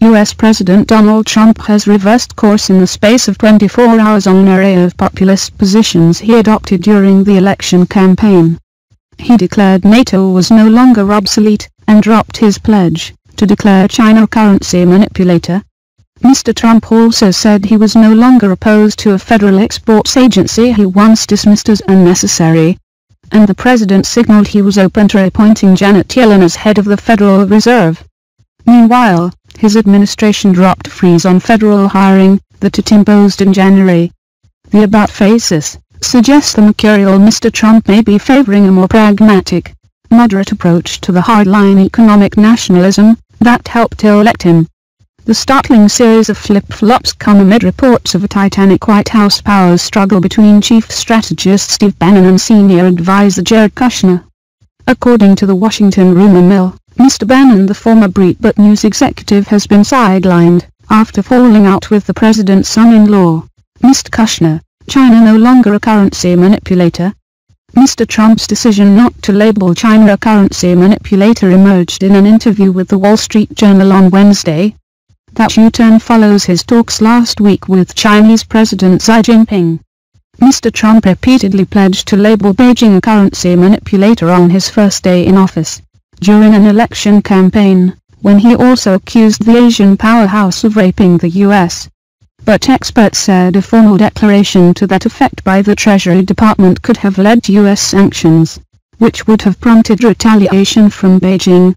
U.S. President Donald Trump has reversed course in the space of 24 hours on an array of populist positions he adopted during the election campaign. He declared NATO was no longer obsolete, and dropped his pledge to declare China a currency manipulator. Mr. Trump also said he was no longer opposed to a federal exports agency he once dismissed as unnecessary. And the president signaled he was open to appointing Janet Yellen as head of the Federal Reserve. Meanwhile, his administration dropped freeze on federal hiring that it imposed in January. The About faces suggests the mercurial Mr. Trump may be favoring a more pragmatic, moderate approach to the hardline economic nationalism that helped elect him. The startling series of flip-flops come amid reports of a titanic White House power struggle between chief strategist Steve Bannon and senior advisor Jared Kushner. According to the Washington rumor mill, Mr. Bannon, the former Breitbart News executive, has been sidelined after falling out with the president's son-in-law. Mr. Kushner, China no longer a currency manipulator. Mr. Trump's decision not to label China a currency manipulator emerged in an interview with the Wall Street Journal on Wednesday. That U-turn follows his talks last week with Chinese President Xi Jinping. Mr. Trump repeatedly pledged to label Beijing a currency manipulator on his first day in office, during an election campaign, when he also accused the Asian powerhouse of raping the U.S. But experts said a formal declaration to that effect by the Treasury Department could have led to U.S. sanctions, which would have prompted retaliation from Beijing.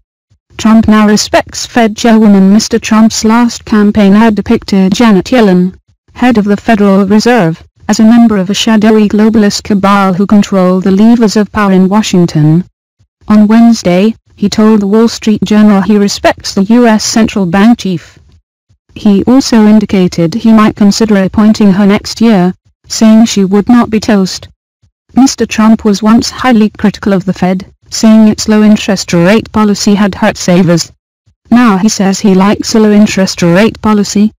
Trump now respects Fed chairwoman. Mr. Trump's last campaign ad depicted Janet Yellen, head of the Federal Reserve, as a member of a shadowy globalist cabal who control the levers of power in Washington. On Wednesday, he told the Wall Street Journal he respects the U.S. central bank chief. He also indicated he might consider appointing her next year, saying she would not be toast. Mr. Trump was once highly critical of the Fed, saying its low-interest rate policy had hurt savers. Now he says he likes a low-interest rate policy,